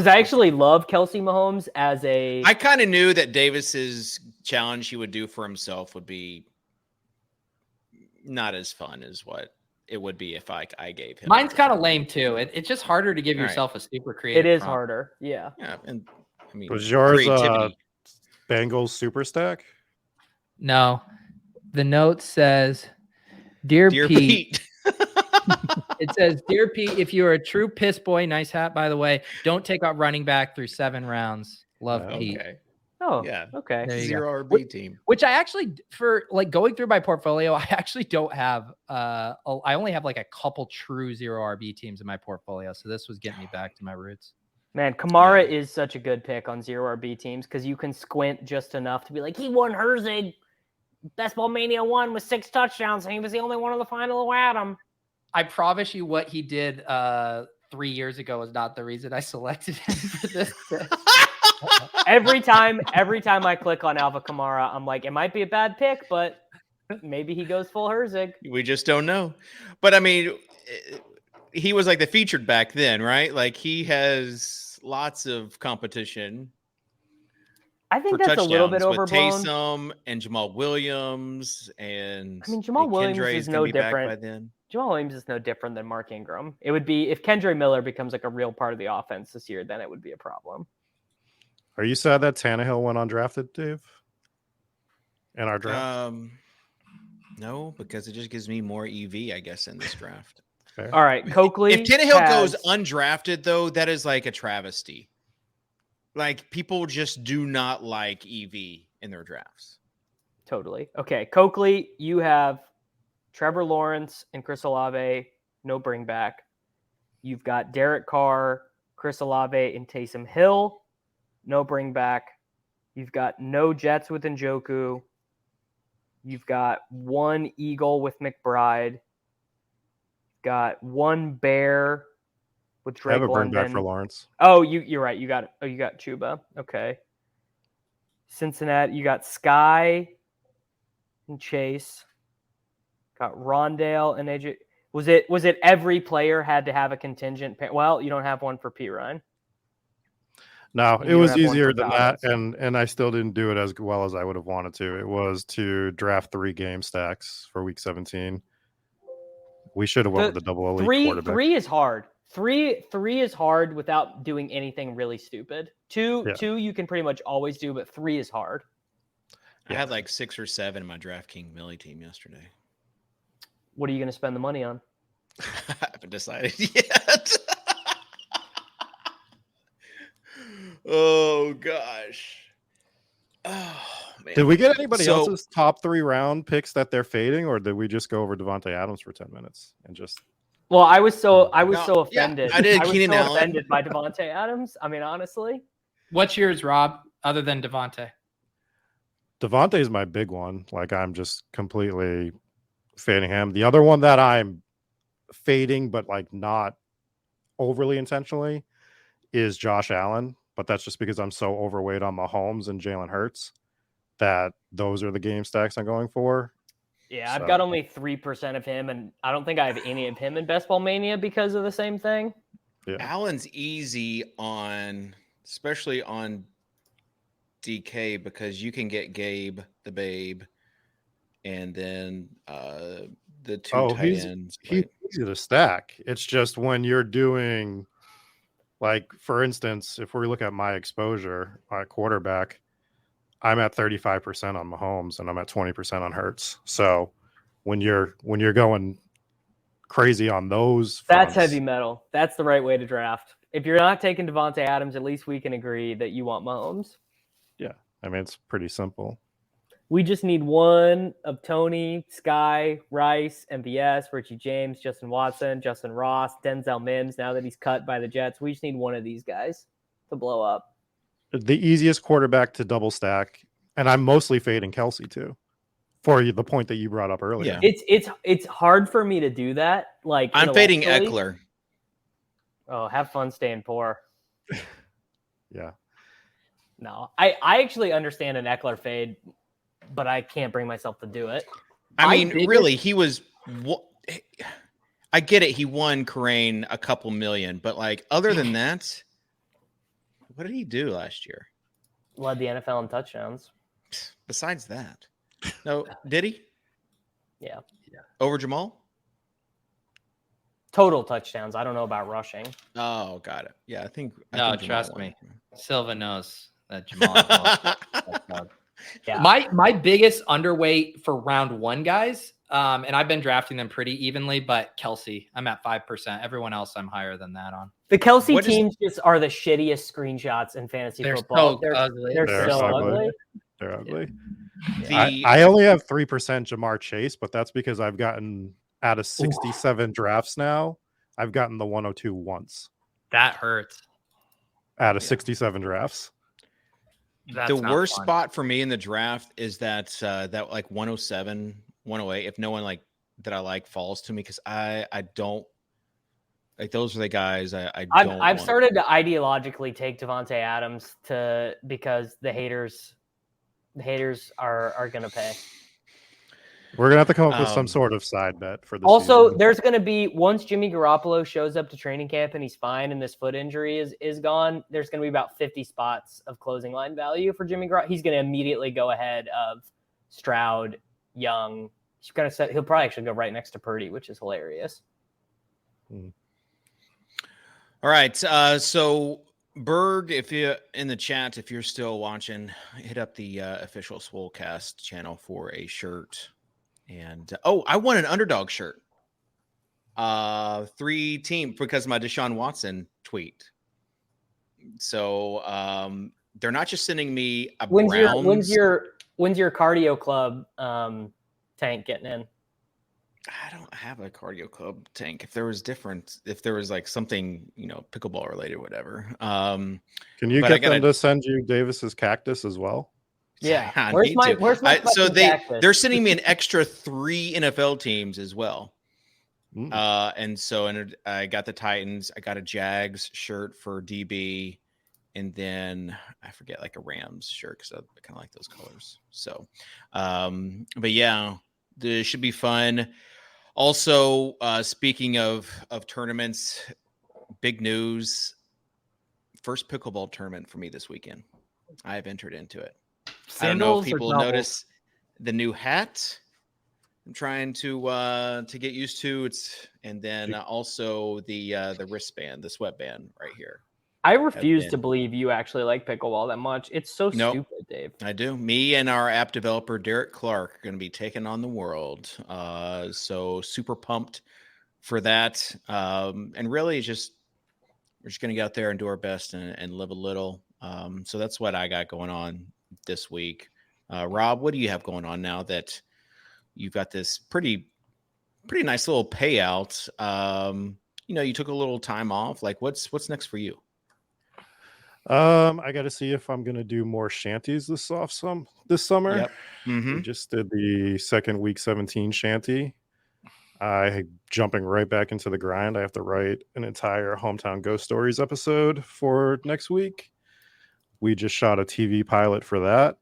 I actually love Kelsey Mahomes as a... I kind of knew that Davis's challenge he would do for himself would be not as fun as what it would be if I gave him. Mine's kind of lame too. It's just harder to give yourself a super creative. It is prompt. harder. Yeah. Yeah. And I mean, was yours Bengals super stack? No. The note says, Dear Pete. It says, Dear Pete, if you are a true piss boy, nice hat, by the way, don't take out running back through 7 rounds. Love, Pete. Okay. Oh, yeah. Okay. 0 RB team. Which I actually, for like going through my portfolio, I actually don't have, I only have like a couple true 0 RB teams in my portfolio. So this was getting me back to my roots. Man, Kamara is such a good pick on 0 RB teams because you can squint just enough to be like, he won Herzig. Best Ball Mania 1 with 6 touchdowns, and he was the only one on the final who had him. I promise you what he did 3 years ago was not the reason I selected him for this. Every time I click on Alvin Kamara, I'm like, it might be a bad pick, but maybe he goes full Herzig. We just don't know. But I mean, he was like the featured back then, right? Like he has lots of competition. I think that's a little bit overblown. With Taysom and Jamal Williams, and I mean, Jamal Williams is no different. By then. Jamal Williams is no different than Mark Ingram. It would be if Kendre Miller becomes like a real part of the offense this year, then it would be a problem. Are you sad that Tannehill went undrafted, Dave? In our draft? No, because it just gives me more EV, I guess, in this draft. Fair. All right, Coakley. If Tannehill goes undrafted, though, that is like a travesty. Like people just do not like EV in their drafts. Totally. Okay, Coakley, you have Trevor Lawrence and Chris Olave, no bring back. You've got Derek Carr, Chris Olave, and Taysom Hill, no bring back. You've got no Jets with Njoku. You've got one Eagle with McBride. You've got one Bear with I have Drake a bring back for London. Lawrence. Oh, you're right. You got Chuba. Okay. Cincinnati, you got Sky and Chase. Got Rondale and AJ. Was it every player had to have a contingent? Well, you don't have one for P. Ryan. No, And it you was don't have one easier for than that, Dobbins. and I still didn't do it as well as I would have wanted to. It was to draft 3 game stacks for week 17. We should have went with the double elite quarterback. Three is hard. Three is hard without doing anything really stupid. Two you can pretty much always do, but 3 is hard. I had like 6 or 7 in my DraftKings Millie team yesterday. What are you going to spend the money on? I haven't decided yet. Oh gosh. Oh man. Did we get anybody else's top 3 round picks that they're fading, or did we just go over Devontae Adams for 10 minutes and just? Well, I was so offended. I did was Keenan so Allen. offended by Devontae Adams. I mean, honestly. What's yours, Rob, other than Devontae? Devontae is my big one. Like, I'm just completely fading him. The other one that I'm fading, but like not overly intentionally, is Josh Allen. But that's just because I'm so overweight on Mahomes and Jalen Hurts that those are the game stacks I'm going for. Yeah, I've got only 3% of him, and I don't think I have any of him in Best Ball Mania because of the same thing. Yeah. Allen's easy on, especially on DK, because you can get Gabe the Babe, and then the 2 tight ends. He's easy to stack. It's just when you're doing, like, for instance, if we look at my exposure at quarterback, I'm at 35% on Mahomes and I'm at 20% on Hurts. So when you're going crazy on those That's fronts, heavy metal. That's the right way to draft. If you're not taking Devontae Adams, at least we can agree that you want Mahomes. yeah, I mean, it's pretty simple. We just need one of Tony, Sky, Rice, MVS, Richie James, Justin Watson, Justin Ross, Denzel Mims. Now that he's cut by the Jets, we just need one of these guys to blow up. The easiest quarterback to double stack, and I'm mostly fading Kelsey too, for the point that you brought up earlier. Yeah. It's hard for me to do that. Like, I'm fading intellectually. Eckler. Oh, have fun staying poor. Yeah. No, I actually understand an Eckler fade, but I can't bring myself to do it. I mean, really, he was. I get it. He won Crane a couple million, but like, other than that, what did he do last year? Led the NFL in touchdowns. Besides that, no, did he? Yeah. Over Jamal? Total touchdowns. I don't know about rushing. Oh, got it. Yeah, I think. No, Jamal trust won. me. Silva knows that Jamal. Yeah. My biggest underweight for round 1 guys, and I've been drafting them pretty evenly, but Kelsey, I'm at 5%. Everyone else, I'm higher than that on. The Kelsey teams just are the shittiest screenshots in fantasy football. So ugly. They're so ugly. They're ugly. Yeah. I only have 3% Jamar Chase, but that's because I've gotten out of 67 drafts now. I've gotten the 102 once. That hurts. Out of 67 drafts. That's the not worst fun. spot for me in the draft is that that like 107, 108. If no one like that I like falls to me, because I don't like, those are the guys I don't. I've started to ideologically take Devontae Adams because the haters are gonna pay. We're gonna have to come up with some sort of side bet for this. Also, season. there's gonna be, once Jimmy Garoppolo shows up to training camp and he's fine and this foot injury is gone, there's gonna be about 50 spots of closing line value for Jimmy Garoppolo. He's gonna immediately go ahead of Stroud, Young. He'll probably actually go right next to Purdy, which is hilarious. All right, so Berg, if you in the chat, if you're still watching, hit up the official Swolecast channel for a shirt. And I won an underdog shirt. 3 team because of my Deshaun Watson tweet. So they're not just sending me a Browns. When's your When's your cardio club tank getting in? I don't have a cardio club tank. If there was like something, pickleball related, whatever. Can you but get them to send you Davis's cactus as well? Yeah. I Where's need my to. So fucking cactus? they're sending me an extra 3 NFL teams as well. Mm. And I got the Titans. I got a Jags shirt for DB, and then I forget, like a Rams shirt because I kind of like those colors. So, but yeah, this should be fun. Also, speaking of tournaments, big news. First pickleball tournament for me this weekend. I have entered into it. I don't know if people notice the new hat. I'm trying to get used to it, and then also the wristband, the sweatband right here. I refuse to believe you actually like pickleball that much. It's so stupid, Dave. I do. Me and our app developer, Derek Clark, are going to be taking on the world. So super pumped for that. And really we're just going to get out there and do our best and live a little. So that's what I got going on this week. Rob, what do you have going on now that you've got this pretty nice little payout? You took a little time off. Like what's next for you? I got to see if I'm going to do more shanties this summer. Yep. Mm-hmm. We just did the second week 17 shanty. Jumping right back into the grind. I have to write an entire Hometown Ghost Stories episode for next week. We just shot a TV pilot for that.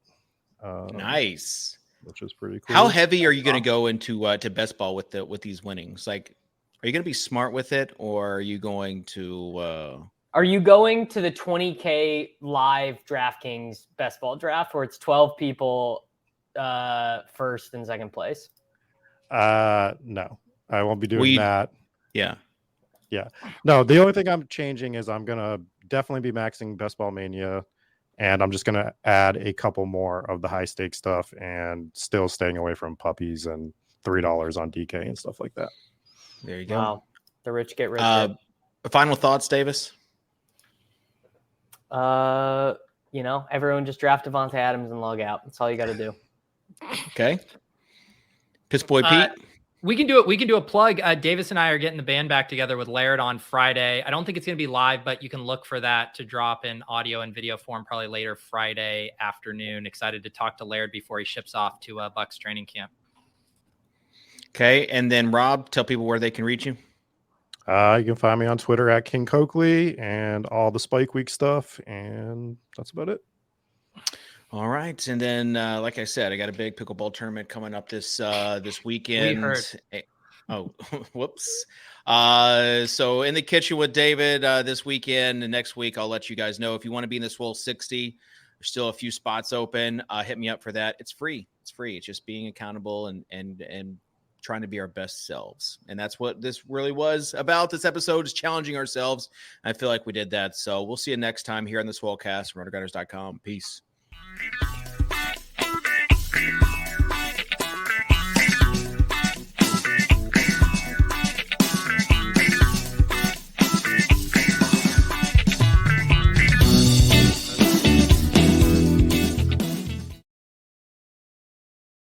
Nice. Which is pretty cool. How heavy are you going to go into to best ball with these winnings? Like, are you going to be smart with it, or are you going to? Are you going to the 20K live DraftKings best ball draft where it's 12 people first and second place? No, I won't be doing that. Yeah. No, the only thing I'm changing is I'm going to definitely be maxing Best Ball Mania, and I'm just going to add a couple more of the high stake stuff and still staying away from puppies and $3 on DK and stuff like that. There you go. Wow. The rich get richer. Final thoughts, Davis? Everyone just draft Devontae Adams and log out. That's all you got to do. Okay. Piss Boy Pete. We can do it. We can do a plug. Davis and I are getting the band back together with Laird on Friday. I don't think it's going to be live, but you can look for that to drop in audio and video form probably later Friday afternoon. Excited to talk to Laird before he ships off to Bucks training camp. Okay. And then Rob, tell people where they can reach you. You can find me on Twitter at King Coakley and all the Spike Week stuff. And that's about it. All right. And then, like I said, I got a big pickleball tournament coming up this weekend. We heard. Oh, whoops. So in the kitchen with David this weekend, and next week, I'll let you guys know if you want to be in the Swole 60. There's still a few spots open. Hit me up for that. It's free. It's just being accountable and trying to be our best selves. And that's what this really was about. This episode is challenging ourselves. I feel like we did that. So we'll see you next time here on the Swolecast, RotoGrinders.com. Peace.